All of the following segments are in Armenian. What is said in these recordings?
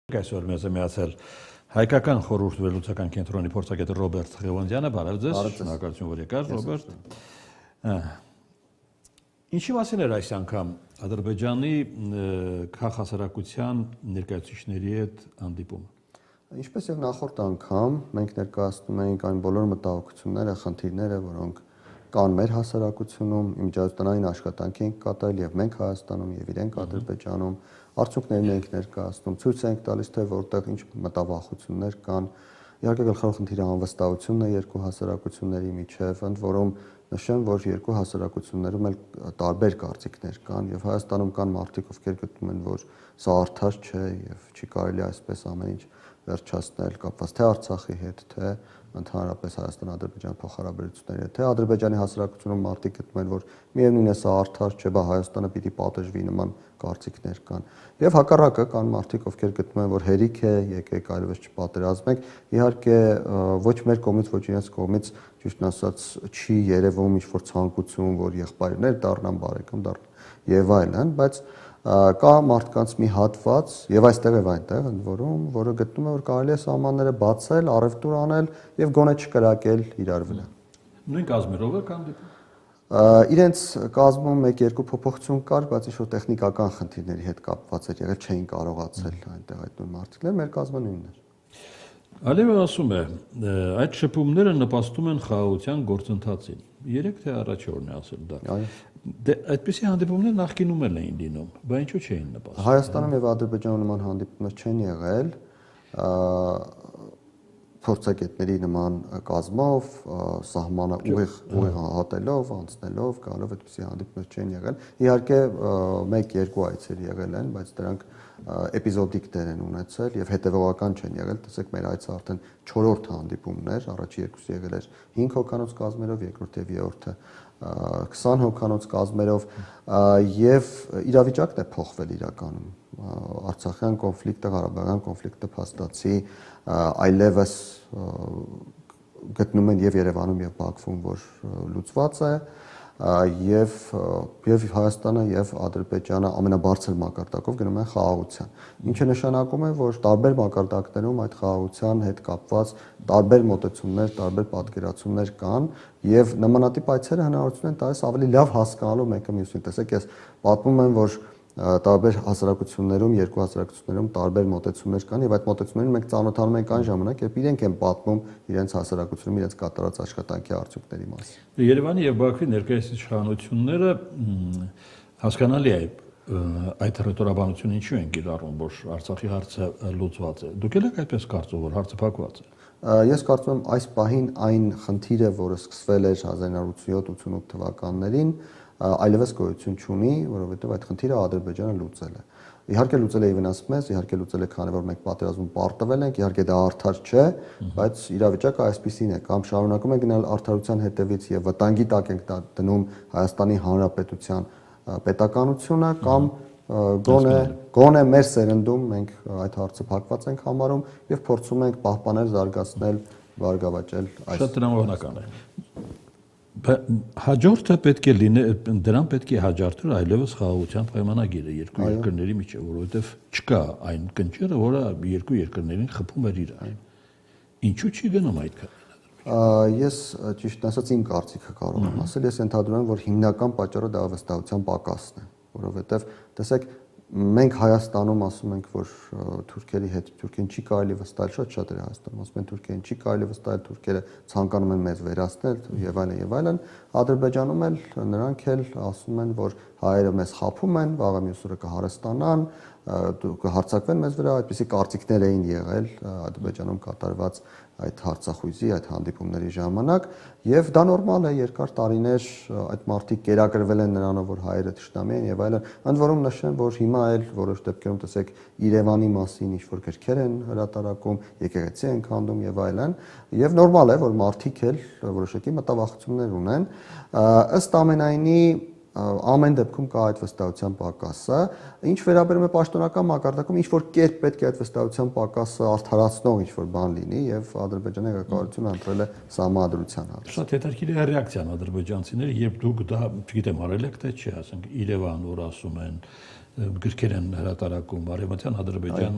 Այսօր մեզ է միացել հայկական խորհուրդ վերլուծական կենտրոնի փորձագետ Ռոբերտ Ղևոնդյանը, բարև ձեզ, շնորհակալություն որ եկար, Ռոբերտ։ Ինչի մասին էր այս անգամ Ադրբեջանի քաղաքասարակության ներկայացուցիչների հետ հանդիպումը։ Ինչպես եւ նախորդ անգամ մենք ներկայացնում ենք այն բոլոր մտահոգությունները, խնդիրները, որոնք կան մեր հասարակությունում, իմիջիայնային աշխատանք ենք կատարել եւ մենք Հայաստանում եւ իրենք Ադրբեջանում, արդյունքներն ենք ներկայացնում, ցույց ենք տալիս թե որտեղ ինչ մտավախություններ կան։ Իհարկե գլխավոր խնդիրը անվստահությունն է երկու հասարակությունների միջև, ընդ որում նշեմ, որ երկու հասարակություններում էլ տարբեր կարծիքներ կան եւ Հայաստանում կան մարդիկ, ովքեր գտնում են, որ սա արդար չէ եւ չի կարելի այսպես ամեն ինչ վերջացնել կապված թե Արցախի հետ, թե ընդհանրապես Հայաստան-Ադրբեջան փոխհարաբերությունների հետ, թե Ադրբեջանի հասարակությունում մարդիկ գտնում են, որ միևնույն է սա արդար չէ, բա Հայաստանը պիտի պատժվի նման կարծիքներ կան։ Եվ հակառակը կան մարդիկ, ովքեր գտնում են, որ հերիք է, եկեք այլևս չպատերազմենք։ Իհարկե ոչ մեր կողմից, ոչ իրենց կողմից ճիշտն ասած չի երևում ինչ-որ ցանկություն, որ եղբայրներ դառնան, բարեկամ դառնան եւ այլն, բայց կա մարդկանց մի հատված եւ այստեղ եւ այնտեղ, ընդ որում, որը գտնում է, որ կարելի է սահմանները բացել, առևտուր անել եւ գոնե չկրակել իրար վրա։ Նույն կազմերով է կամ դեպի։ Իրենց կազմում 1-2 փոփոխություն կար, բայց ինչ-որ տեխնիկական խնդիրների հետ կապված էր, եղել չէին կարողացել այնտեղ այդ նույն մարդիկները, մեր կազմը նույնն էր։ Ալիևը ասում է, այդ շփումները նպաստում են խաղաղության գործընթացին։ 3 թե առաջ օրն է ասել դա։ Դե այդպիսի հանդիպումներ նախկինում էլ էին լինում, բայց ինչու չէին նպաստում։ Հայաստանում եւ Ադրբեջանում նման հանդիպումներ չեն եղել, փորձագետների նման կազմով, սահմանը ուղիղ հատելով, անցնելով, գալով այդպիսի հանդիպումներ չեն եղել։ Իհարկե 1-2 այցեր եղել են, բայց դրանք էպիզոդիկ դեր են ունեցել եւ հետեւողական չեն եղել։ Տեսեք, մեր այցը արդեն 4-րդ հանդիպումն էր, առաջի երկուսը եղել էր 5 հոգանոց կազմերով, երկրորդ եւ երրորդը 20 հոգանոց կազմերով եւ իրավիճակն է փոխվել իրականում։ Արցախյան կոնֆլիկտը, Ղարաբաղյան կոնֆլիկտը փաստացի այլևս գտնում են եւ Երևանում եւ Բաքվում, որ լուծված է եւ Հայաստանը եւ Ադրբեջանը ամենաբարձր մակարդակով գնում են խաղաղության։ Ինչը նշանակում է, որ տարբեր մակարդակներում այդ խաղաղության հետ կապված տարբեր մոտեցումներ, տարբեր պատկերացումներ կան եւ նմանատիպ այցերը հնարավորություն են տալիս ավելի լավ հասկանալու մեկը մյուսին։ Տեսեք, ես պատմում եմ, որ տարբեր հասարակություններում, երկու հասարակություններում տարբեր մոտեցումներ կան եւ այդ մոտեցումներին մենք ծանոթանում ենք այն ժամանակ, երբ իրենք են պատմում իրենց հասարակությունում իրենց կատարած աշխատանքի արդյունքների մասին։ Երևանի եւ Բաքվի ներկայացուցիչ իշխանությունները հասկանալի է այդ ռետորաբանությունը ինչու են կիրառում, որ Արցախի հարցը լուծված է։ Դուք եք այդպես կարծում, որ հարցը փակված է։ Ես կարծում եմ այս պահին այն խնդիրը, որը սկսվել էր 1987-88 թվականներին, այլևս գոյություն չունի, որովհետև այդ խնդիրը Ադրբեջանը լուծել է։ Իհարկե լուծել է վնաս մեզ, իհարկե լուծել է, քանի որ մենք պատերազմում պարտվել ենք, իհարկե դա արդար չէ, բայց իրավիճակը այսպիսին է, կամ շարունակում ենք գնալ արդարության հետևից եւ վտանգի տակ ենք դնում Հայաստանի Հանրապետության պետականությունը, կամ գոնե մեր սերնդում մենք այդ հարցը փակված ենք համարում եւ փորձում ենք պահպանել, զարգացնել, բարգավաճել այս։ Շատ տրամաբանական է։ Հաջորդը պետք է լինի, դրան պետք է հաջորդել այլևս խաղաղության պայմանագիրը երկու երկրների միջև, որովհետև չկա այն կնճիռը, որը երկու երկրներին խփում էր իրար։ Ինչու՞ չի գնում այդքան։ Ես ճիշտ ասած իմ կարծիքը կարող եմ ասել, ես ենթադրում եմ, որ հիմնական պատճառը դա վստահության պակասն է, որովհետև տեսեք, մենք Հայաստանում ասում ենք, որ թուրքերի հետ Թուրքիան չի կարելի վստահել, շատ է Հայաստանում ասում են Թուրքիան չի կարելի վստահել, թուրքերը ցանկանում են մեզ վերացնել եւ այլն եւ այլն։ Ադրբեջանում էլ նրանք էլ ասում են, որ հայերը մեզ խաբում են, վաղը մյուս օրը կհարստանան, կհարձակվեն մեզ վրա, այդպիսի կարծիքներ էին եղել Ադրբեջանում կատարված այդ հարցախույզի, այդ հանդիպումների ժամանակ, եւ դա նորմալ է, երկար տարիներ այդ մարդիկ կերակրվել են նրանով, որ հայերը թշնամի են եւ այլն։ Ընդ որում նշեմ, որ հիմա էլ որոշ դեպքերում տեսեք Երևանի մասին ինչ-որ գրքեր են հրատարակում, եկեղեցի են քանդում եւ այլն, եւ նորմալ է, որ մարդիկ էլ որոշակի մտավախություններ ունեն։ Ըստ ամենայնի ամեն դեպքում կա այդ վստահության պակասը, ինչ վերաբերում է պաշտոնական մակարդակում, ինչ որ կերպ պետք է այդ վստահության պակասը արդարացնող ինչ որ բան լինի եւ Ադրբեջանի ղեկավարությունը ընտրել է սահմանադրության հարցը։ Շատ հետաքրքիր է ռեակցիան ադրբեջանցիների, երբ դուք դա, չգիտեմ, արել եք թե չէ, ասենք Երևան, որ ասում են գրքեր են հրատարակում, արևմտյան Ադրբեջան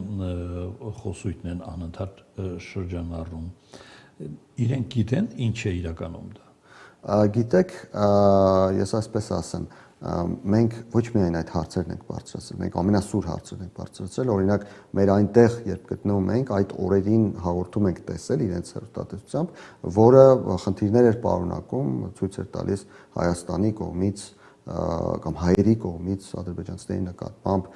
խոսույթն են անընդհատ շրջանառում։ Իրենք գիտեն ինչ է իրականում դա։ Գիտեք, ես այսպես ասեմ, մենք ոչ միայն այդ հարցերն ենք բարձրացրել, մենք ամենասուր հարցերն ենք բարձրացրել, օրինակ մեր այնտեղ, երբ գտնվում ենք, այդ օրերին հաղորդում ենք տեսել իրենց հեռուստատեսությամբ, որը խնդիրներ էր պարունակում, ցույց էր տալիս Հայաստանի կողմից կամ հայերի կողմից ադրբեջանցիների նկատմամբ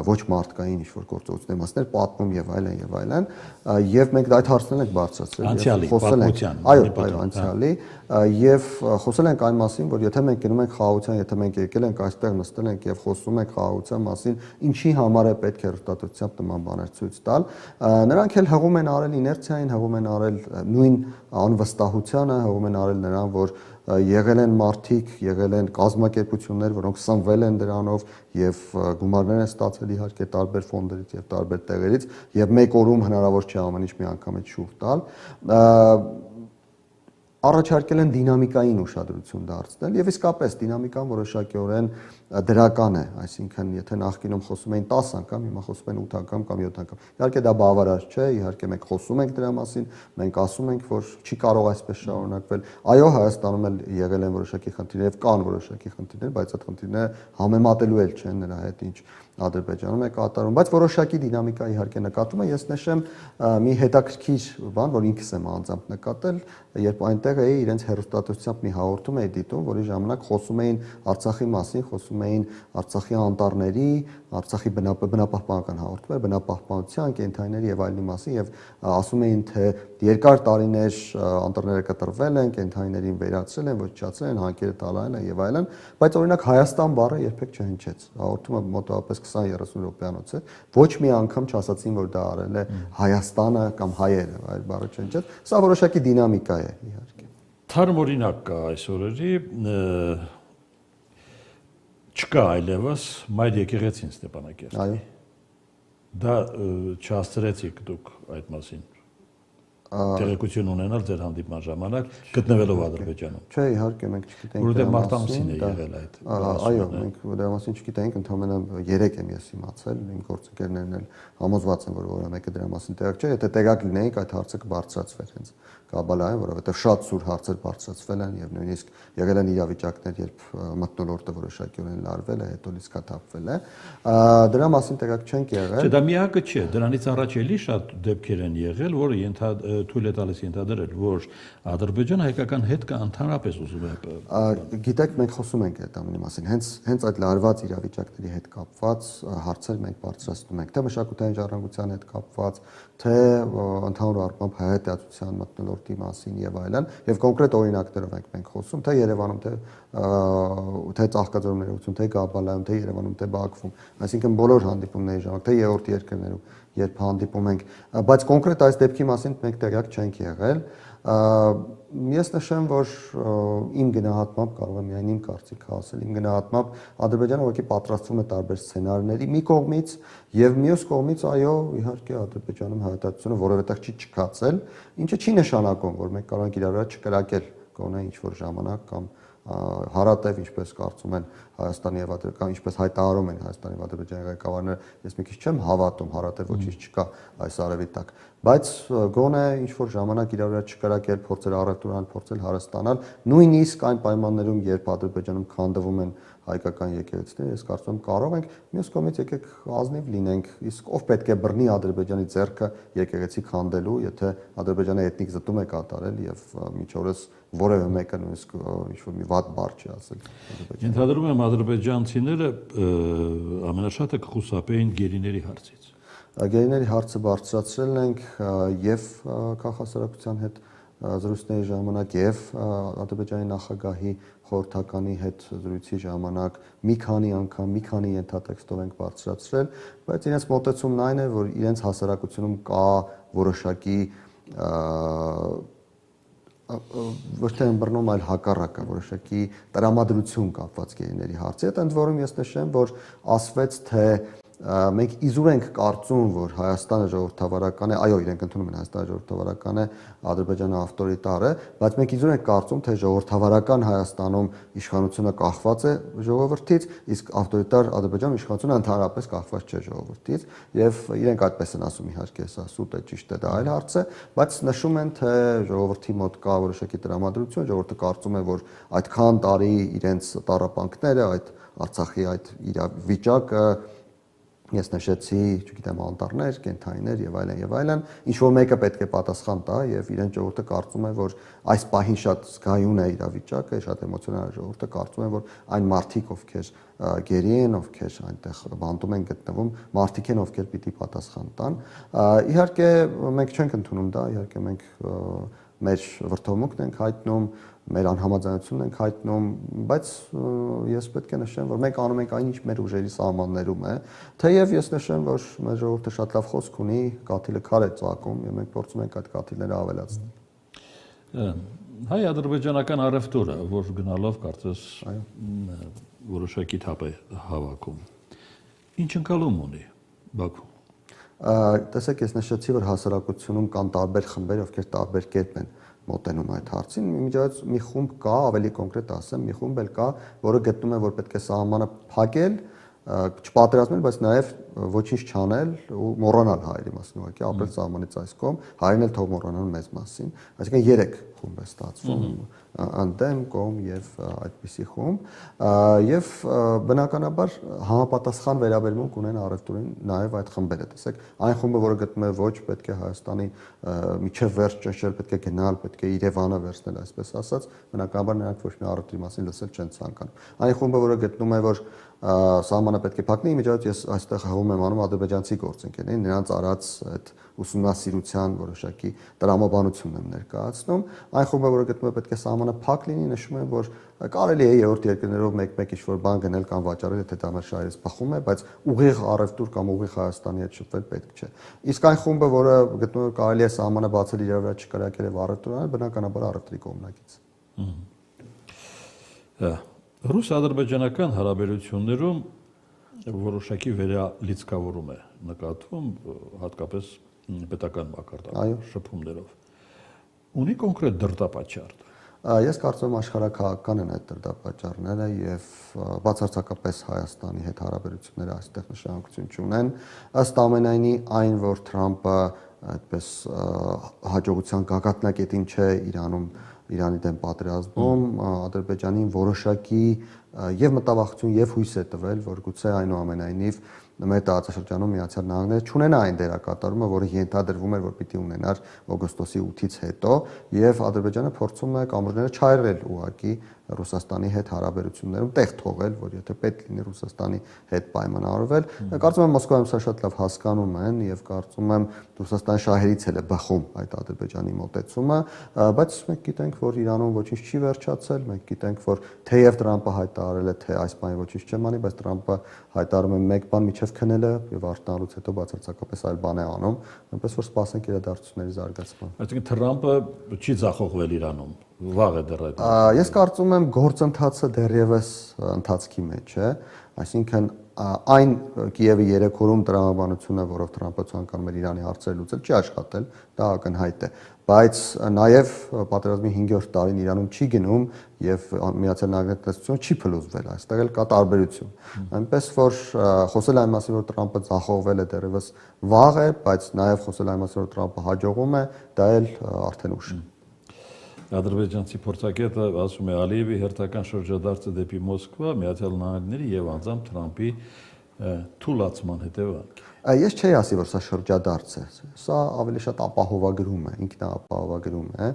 ոչ մարդկային ինչ-որ գործողությունների մասներ պատմում եւ այլն, եւ մենք այդ հարցերն ենք բարձրացրել, խոսել ենք, այո, անցյալի, եւ խոսել ենք այն մասին, որ եթե մենք գնում ենք խաղաղության, եթե մենք եկել ենք այստեղ նստել ենք եւ խոսում ենք խաղաղության մասին, ինչի համար է պետք է հեռուստատեսությամբ նման բաներ ցույց տալ, նրանք էլ հղում են արել իներցիային, հղում են արել նույն անվստահությանը, հղում են արել նրան, որ եղել են մարդիկ, եղել են կազմակերպություններ, որոնք սնվել են դրանով եւ գումարներ են ստացել իհարկե տարբեր ֆոնդերից եւ տարբեր տեղերից եւ մեկ օրում հնարավոր չէ ամեն ինչ մի անգամից շուռ տալ, առաջարկել են դինամիկային ուշադրություն դարձնել եւ իսկապես դինամիկան որոշակիորեն դրական է, այսինքն եթե նախկինում խոսում էին 10 անգամ, հիմա խոսում են 8 անգամ կամ 7 անգամ։ Իհարկե դա բավարար չէ, իհարկե մենք խոսում ենք դրա մասին, մենք ասում ենք, որ չի կարող այսպես շարունակվել։ Այո, Հայաստանում էլ եղել են որոշակի խնդիրներ եւ կան որոշակի խնդիրներ, բայց այդ խնդիրները համեմատելու էլ չեն նրա հետ, ինչ Ադրբեջանում է կատարում, բայց որոշակի դինամիկա իհարկե նկատվում է։ Ես նշեմ մի հետաքրքիր բան, որ ինքս եմ անձամբ նկատել, երբ այնտեղ էի իրենց հեռուստատեսությամբ մի հաղորդում էի դիտում, որի ժամանակ խոսում էին Արցախի մասին, խոսում էին Արցախի անտառների, Արցախի բնապահպանական հաղորդում էր, բնապահպանության, կենդանիների եւ այլնի մասին եւ ասում էին, թե երկար տարիներ անտառները կտրվել են, կենդանիներին վերացրել են, ոչնչացրել են, հանքերը տալային են եւ այլն, բայց օրինակ Հայաստան բառը երբեք չհնչեց։ Հաղորդումը մոտավորապես 20-30 րոպեանոց է, ոչ մի անգամ չասացին, որ դա արել է Հայաստանը կամ հայերը, այլ բառը չհնչեց։ Սա որոշակի դինամիկա է իհարկե։ Թարմ օրինակ կա այս օրերի, չկա այլևս Մայր եկեղեցին Ստեփանակերտի։ Այո։ Դա չհասցրեցիք դուք այդ մասին տեղեկություն ունենալ ձեր հանդիպման ժամանակ գտնվելով Ադրբեջանում։ Չէ, իհարկե մենք չգիտենք։ Որովհետև մարտամսին է եղել այդ։ Այո, մենք դրա մասին չգիտենք, ընդհանրապես 3 եմ ես իմացել, իմ գործընկերներն էլ համոզված են, որ որևէ մեկը դրա մասին տեղյակ չէ, եթե տեղյակ լինեինք, այդ հարցը կբարձրացվեր հենց Կաբալային, որովհետև շատ սուր հարցեր բարձրացվել են եւ նույնիսկ եղել են իրավիճակներ, երբ մթնոլորտը որոշակիորեն լարվել է, հետո լիցքաթափվել է։ Դրա մասին տեղյակ չենք եղել։ Չէ, դա միակը չէ, դրանից առաջ էլի շատ դեպքեր են եղել, որը թույլ է տալիս ենթադրել, որ Ադրբեջանը հայկական հետ կա ընդհանրապես ուզում է։ Գիտեք, մենք խոսում ենք այդ ամենի մասին, հենց այդ լարված իրավիճակների հետ կապված հարցեր մենք բարձրացնում ենք, թե մշակութային ժառանգության հետ կապված, թե ընդհանուր առմամբ հայատյացության մթնոլորտի մասին եւ այլն, եւ կոնկրետ օրինակներով ենք խոսում, թե Երևանում, թե Ծաղկաձորում ներողություն, թե Կաբալայում, թե Երևանում, թե Բաքվում, այսինքն բոլոր հանդիպումների ժամանակ, թե երրորդ երկրներում, երբ հանդիպում ենք, բայց կոնկրետ այս դեպքի մասին մենք տեղյակ չենք եղել։ Ես նշեմ, որ իմ գնահատմամբ կարող եմ միայն իմ կարծիքը ասել, իմ գնահատմամբ Ադրբեջանը ուղղակի պատրաստվում է տարբեր սցենարների մի կողմից եւ մյուս կողմից այո, իհարկե Ադրբեջանում հայատյացությունը որևէ տեղ չի չքացել, ինչը չի նշանակում, որ մենք կարող ենք իրար վրա չկրակել գոնե ինչ որ ժամանակ կամ հարատև, ինչպես կարծում են Հայաստանի եւ Ադրբեջանի, ինչպես հայտարարում են Հայաստանի եւ Ադրբեջանի ղեկավարները, ես մի քիչ չեմ հավատում, հարատև ոչինչ չկա այս արևի տակ, բայց գոնե ինչ որ ժամանակ իրար վրա չկրակել, փորձել առևտուրան, փորձել հարստանալ, նույնիսկ այն պայմաններում, երբ Ադրբեջանում քանդվում են հայկական եկեղեցիները, ես կարծում եմ կարող ենք, մյուս կողմից եկեք ազնիվ լինենք, իսկ ով պետք է բռնի Ադրբեջանի ձեռքը եկեղեցի քանդելու, եթե Ադրբեջանը էթնիկ զտում է կատարել եւ միջորս որևէ մեկը նույնիսկ ինչ-որ մի վատ բառ չի ասել։ Ենթադրում եմ ադրբեջանցիները ամենաշատը կխուսափեին գերիների հարցից։ Գերիների հարցը բարձրացրել ենք եւ քաղաքասարակության հետ զրույցների ժամանակ եւ Ադրբեջանի նախագահի խորհրդականի հետ զրույցի ժամանակ մի քանի անգամ, մի քանի ենթատեքստով ենք բարձրացրել, բայց իրենց մոտեցումն այն է, որ իրենց հասարակությունում կա որոշակի ոչ թե ըմբռնում, այլ հակառակը, որոշակի տրամադրություն կապված գերիների հարցի հետ, ընդ որում ես նշեմ, որ ասվեց, թե մենք իզուր ենք կարծում, որ Հայաստանը ժողովրդավարական է, այո, իրենք ընդունում են Հայաստանը ժողովրդավարական է, Ադրբեջանը ավտորիտար է, բայց մենք իզուր ենք կարծում, թե ժողովրդավարական Հայաստանում իշխանությունը կախված է ժողովրդից, իսկ ավտորիտար Ադրբեջանում իշխանությունը ընդհանրապես կախված չէ ժողովրդից, եւ իրենք այդպես են ասում, իհարկե, սա սուտ է, ճիշտ է, դա այլ հարց է, բայց նշում են, թե ժողովրդի մոտ կա որոշակի տրամադրություն, ժողովուրդը կարծում է, որ այդքան տարի իրենց տառապանքները, այդ Արցախի այդ իրավիճակը ես նշեցի, չգիտեմ, անտառներ, կենդանիներ եւ այլն, ինչ որ մեկը պետք է պատասխան տա եւ իրեն ժողովուրդը կարծում է, որ այս պահին շատ զգայուն է իրավիճակը, շատ էմոցիոնալ է ժողովուրդը կարծում է, որ այն մարդիկ, ովքեր գերի են, ովքեր այնտեղ բանտում են գտնվում, մարդիկ են, ովքեր պիտի պատասխան տան։ Իհարկե մենք չենք ընդունում դա, իհարկե մենք մեր վրդովմունքն ենք հայտնում, մեր անհամաձայնությունն ենք հայտնում, բայց ես պետք է նշեմ, որ մենք անում ենք այն, ինչ մեր ուժերի սահմաններում է, թեև ես նշեմ, որ մեր ժողովուրդը շատ լավ խոսք ունի, կաթիլը քար է ծակում, եւ մենք փորձում ենք այդ կաթիլները ավելացնել։ Հայ-ադրբեջանական առևտուրը, որ գնալով կարծես որոշակի թափ է հավաքում, ինչ ընկալում ունի Բաքու։ Տեսեք, ես նշեցի, որ հասարակությունում կան տարբեր խմբեր, ովքեր տարբեր կերպ են մոտենում այդ հարցին, միջից մի խումբ կա, ավելի կոնկրետ ասեմ, մի խումբ էլ կա, որը գտնում է, որ պետք է սահմանը փակել, չպատերազմել, բայց նաև ոչինչ չանել ու մոռանալ հայերի մասին, ուղղակի ապրել սահմանից այս կողմ, հայերն էլ թող մոռանան մեզ մասին, այսինքն 3 խումբ է ստացվում, անդեմ, կողմ եւ այդպիսի խումբ, եւ բնականաբար համապատասխան վերաբերմունք ունեն առևտուրին նաև այդ խմբերը, տեսեք, այն խումբը, որը գտնում է ոչ պետք է Հայաստանի միջև վերջ ճնշել, պետք է գնալ, պետք է Երևանը վերցնել, այսպես ասած, բնականաբար նրանք ոչ մի առևտրի մասին լսել չեն ցանկանում։ Այն խումբը, որը գտնում է, որ սահմանը պետք է փակնի, միջից ես այստեղ հողում եմ անում ադրբեջանցի գործընկերներին, նրանց արած այդ ուսումնասիրության որոշակի տրամաբանությունն եմ ներկայացնում։ Այն խումբը, որը գտնում է պետք է սահմանը փակ լինի, նշում է, որ կարելի է երրորդ երկրներով մեկ-մեկ ինչ-որ բան գնել կամ վաճառել, եթե դա մեր շահերից բխում է, բայց ուղիղ առևտուր կամ ուղիղ Հայաստանի հետ շփվել պետք չէ։ Իսկ այն խումբը, որը գտնում է կարելի է սահմանը բացել իրար վրա չկրակել եւ առևտուր անել, բնականաբար առևտրի կողմնակից։ Ռուս-ադրբեջանական հարաբերություններում որոշակի վերալիցքավորում է նկատվում, հատկապես պետական մակարդակում, շփումներով։ Ունի կոնկրետ դրդապատճառ։ Ես կարծում եմ աշխարհաքաղաքական են այդ դրդապատճառները եւ բացարձակապես Հայաստանի հետ հարաբերությունները այստեղ նշանակություն չունեն։ Ըստ ամենայնի այն, որ Թրամփը այդպես հաջողության գագաթնակետին չէ Իրանի դեմ պատերազմում, Ադրբեջանին որոշակի եւ մտավախություն եւ հույս է տվել, որ գուցե այնուամենայնիվ մեր տարածաշրջանում Միացյալ Նահանգները չունենա այն դերակատարումը, որը ենթադրվում էր, որ պիտի ունենար օգոստոսի 8-ից հետո, եւ Ադրբեջանը փորձում է կամուրջները չայրել ուղղակի Ռուսաստանի հետ հարաբերություններում տեղ թողել, որ եթե պետք լինի Ռուսաստանի հետ պայմանավորվել, կարծում եմ Մոսկվայում սա շատ լավ հասկանում են եւ կարծում եմ Ռուսաստանի շահերից էլ է բխում այդ Ադրբեջանի մոտեցումը, բայց մենք գիտենք, որ Իրանում ոչինչ չի վերջացել, մենք գիտենք, որ թեև Տրամփը հայտարարել է, թե այս բանի ոչինչ չեմ անի, բայց Տրամփը հայտարարում է մեկ բան միջև քնելը եւ արտանալուց հետո բացարձակապես այլ բան է անում, այնպես որ սպասենք իրադարձությունների զարգացման։ Այսինքն Թրամփը չի ձախողվել Իրանում, վաղ է դեռ այդ։ Ես կարծում եմ գործընթացը դեռևս ընթացքի մեջ է, այսինքն այն Կիևի 3 օրում տրամաբանությունը, որով Թրամփը ցանկանում էր Իրանի հարցերը լուծել, չի աշխատել, դա ակնհայտ է, բայց նաև պատերազմի 5-րդ տարին Իրանում չի գնում եւ Միացյալ Նահանգների տնտեսությունը չի փլուզվել, այստեղ էլ կա տարբերություն։ Այնպես որ խոսել այն մասին, որ Թրամփը ձախողվել է դեռևս վաղ է, բայց նաև խոսել այն մասին, որ Թրամփը հաջողում է, դա էլ արդեն ուշ է։ Ադրբեջանցի փորձագետը ասում է Ալիևի հերթական շրջադարձը դեպի Մոսկվա Միացյալ Նահանգների եւ անձամբ Թրամփի թուլացման հետևանք։ Ես չէի ասի, որ սա շրջադարձ է, սա ավելի շատ ապահովագրում է, ինքնաապահովագրում է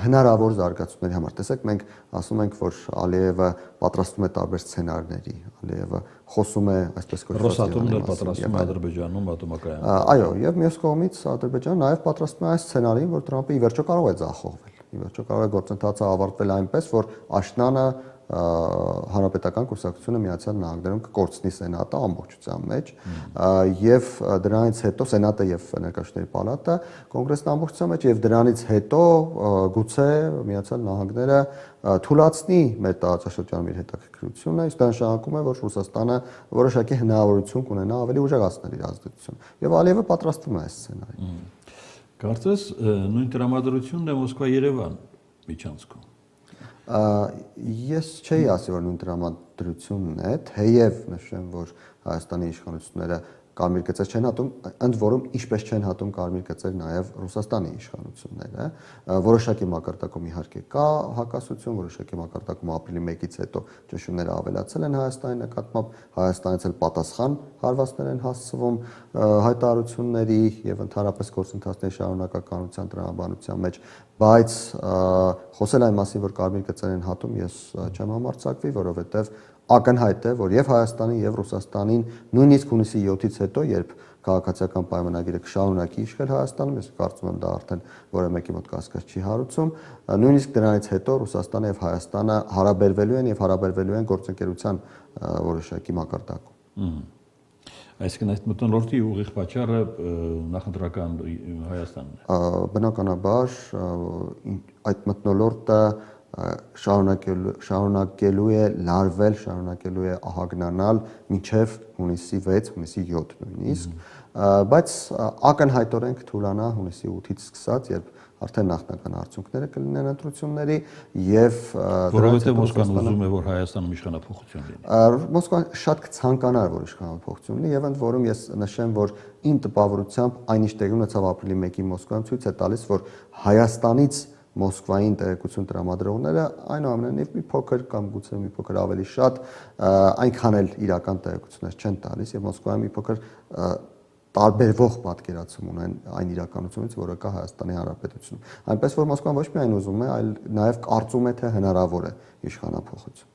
հնարավոր զարգացումների համար։ Տեսեք, մենք ասում ենք, որ Ալիևը պատրաստում է տարբեր սցենարների, Ալիևը խոսում է, այսպես կոչված, Ռոսատոմն էլ պատրաստում է Ադրբեջանում ատոմակայան։ Այո, եւ մյուս կողմից Ադրբեջանը նաեւ պատրաստում է այս սցենարին, որ Թրամփը ի վերջո կարող է ձախողվել։ Ի վերջո կարող է գործընթացը ավարտվել այնպես, որ աշնանը հանրապետական կուսակցությունը Միացյալ Նահանգներում կկորցնի Սենատը ամբողջության մեջ եւ դրանից հետո Սենատը եւ Ներկայացուցիչների պալատը կոնգրեսն ամբողջության մեջ եւ դրանից հետո գուցե Միացյալ Նահանգները թույլատնի մեր տարածաշրջանում իր հետաքրքրությունը, իսկ դա նշանակում է, որ Ռուսաստանը որոշակի հնարավորություն կունենա ավելի ուժեղացնել իր ազդեցությունը եւ Ալիևը պատրաստվում է այս սցենարին։ Կարծես նույն տրամադրությունն է Մոսկվա-Երևան միջանցքում։ Ես չէի ասի, որ նույն տրամադրությունն է, թեև նշեմ, որ Հայաստանի իշխանությունները կարմիր գծեր չեն հատում, ընդ որում ինչպես չեն հատում կարմիր գծեր նաև Ռուսաստանի իշխանությունները, որոշակի մակարդակում իհարկե կա հակասություն, որոշակի մակարդակում ապրիլի 1-ից հետո ճնշումները ավելացել են Հայաստանի նկատմամբ, Հայաստանից էլ պատասխան հարվածներ են հասցվում հայտարարությունների եւ ընդհանրապես գործընթացների շարունակականության տրամաբանության մեջ, բայց խոսել այն մասին, որ կարմիր գծեր են հատում, ես չեմ համարձակվի, որովհետեւ ակնհայտ է, որ եւ Հայաստանին եւ Ռուսաստանին նույնիսկ հունիսի 7-ից հետո, երբ քաղաքացիական պայմանագիրը կշարունակի իշխել Հայաստանում, ես կարծում եմ դա արդեն որևէ մեկի մոտ կասկած չի հարուցում, նույնիսկ դրանից հետո Ռուսաստանը եւ Հայաստանը հարաբերվելու են եւ հարաբերվելու են գործընկերության որոշակի մակարդակում։ Այսինքն այդ մթնոլորտի ուղիղ պատճառը նախընտրական Հայաստանն է։ Բնականաբար այդ մթնոլորտը շարունակելու է լարվել, շարունակելու է ահագնանալ մինչև հունիսի 6, հունիսի 7 նույնիսկ, բայց ակնհայտորեն կթուլանա հունիսի 8-ից սկսած, երբ արդեն նախնական արդյունքները կլինեն ընտրությունների եւ որովհետեւ Մոսկվան ուզում է, որ Հայաստանում իշխանափոխություն լինի։ Մոսկվան շատ կցանկանար, որ իշխանափոխություն լինի եւ ընդ որում ես նշեմ, որ իմ տպավորությամբ այնիշ տեղի ունեցավ ապրիլի 1-ի Մոսկվայում ցույց է տալիս, որ Հայաստանից Մոսկվային տեղեկություն տրամադրողները այնուամենայնիվ մի փոքր կամ գուցե մի փոքր ավելի շատ այնքան էլ իրական տեղեկություններ չեն տալիս եւ Մոսկվայում մի փոքր տարբերվող պատկերացում ունեն այն իրականությունից, որը կա Հայաստանի Հանրապետությունում։ Այնպես որ Մոսկվան ոչ միայն ուզում է, այլ նաեւ կարծում է, թե հնարավոր է իշխանափոխություն։